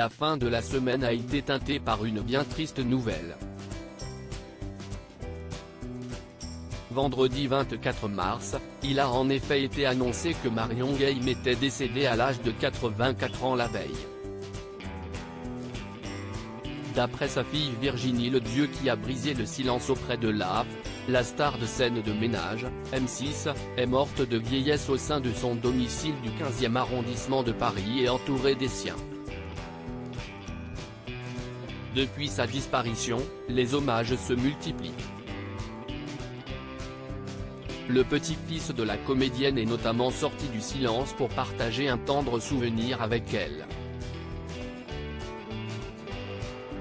la fin de la semaine a été teintée par une bien triste nouvelle. Vendredi 24 mars, il a en effet été annoncé que Marion Guilhem était décédée à l'âge de 84 ans la veille. D'après sa fille Virginie Ledieu qui a brisé le silence auprès de la star de scène de ménage, M6, est morte de vieillesse au sein de son domicile du 15e arrondissement de Paris et entourée des siens. Depuis sa disparition, les hommages se multiplient. Le petit-fils de la comédienne est notamment sorti du silence pour partager un tendre souvenir avec elle.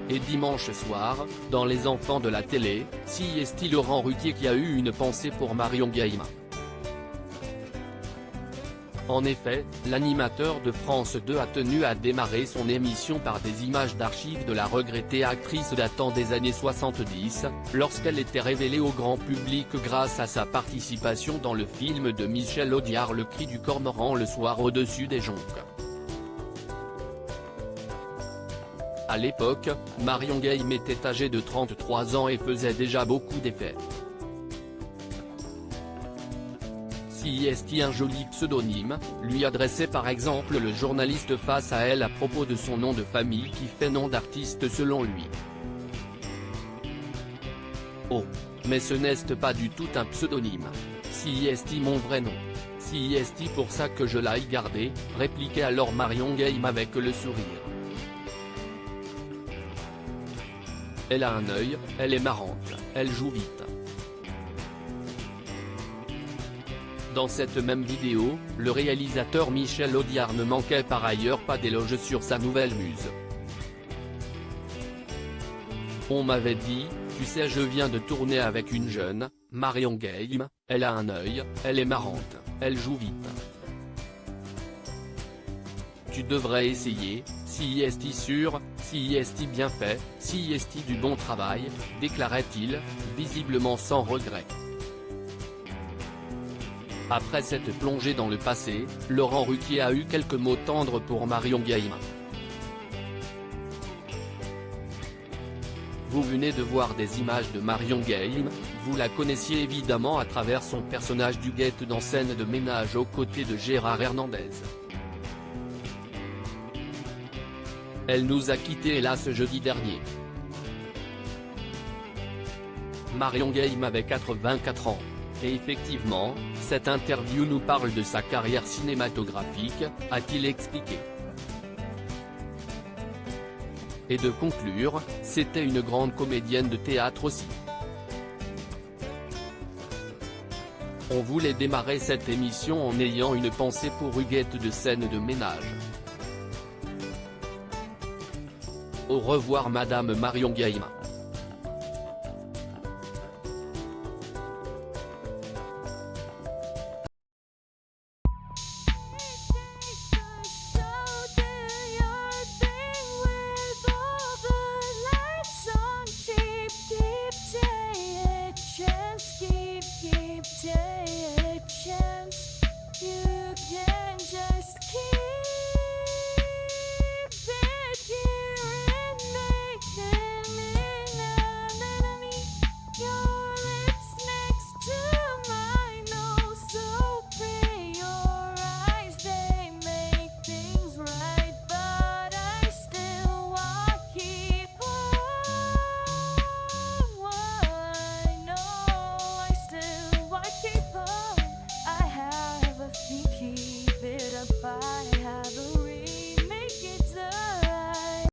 Et dimanche soir, dans Les Enfants de la télé, c'est Laurent Ruquier qui a eu une pensée pour Marion Guilhem. En effet, l'animateur de France 2 a tenu à démarrer son émission par des images d'archives de la regrettée actrice datant des années 70, lorsqu'elle était révélée au grand public grâce à sa participation dans le film de Michel Audiard Le Cri du Cormoran le soir au-dessus des jonques. À l'époque, Marion Guilhem était âgée de 33 ans et faisait déjà beaucoup d'effets. C'est un joli pseudonyme, lui adressait par exemple le journaliste face à elle à propos de son nom de famille qui fait nom d'artiste selon lui. Oh, mais ce n'est pas du tout un pseudonyme. C'est mon vrai nom. C'est pour ça que je l'ai gardé, répliquait alors Marion Guilhem avec le sourire. Elle a un œil, elle est marrante, elle joue vite. Dans cette même vidéo, le réalisateur Michel Audiard ne manquait par ailleurs pas d'éloges sur sa nouvelle muse. On m'avait dit, tu sais je viens de tourner avec une jeune, Marion Guilhem, elle a un œil, elle est marrante, elle joue vite. Tu devrais essayer, c'est sûr, c'est bien fait, c'est du bon travail, déclarait-il, visiblement sans regret. Après cette plongée dans le passé, Laurent Ruquier a eu quelques mots tendres pour Marion Guilhem. Vous venez de voir des images de Marion Guilhem, vous la connaissiez évidemment à travers son personnage d'Huguette dans Scène de ménage aux côtés de Gérard Hernandez. Elle nous a quittés hélas jeudi dernier. Marion Guilhem avait 84 ans. Et effectivement, cette interview nous parle de sa carrière cinématographique, a-t-il expliqué. Et de conclure, c'était une grande comédienne de théâtre aussi. On voulait démarrer cette émission en ayant une pensée pour Huguette de Scène de ménage. Au revoir Madame Marion Guilhem. Keep taking a chance. You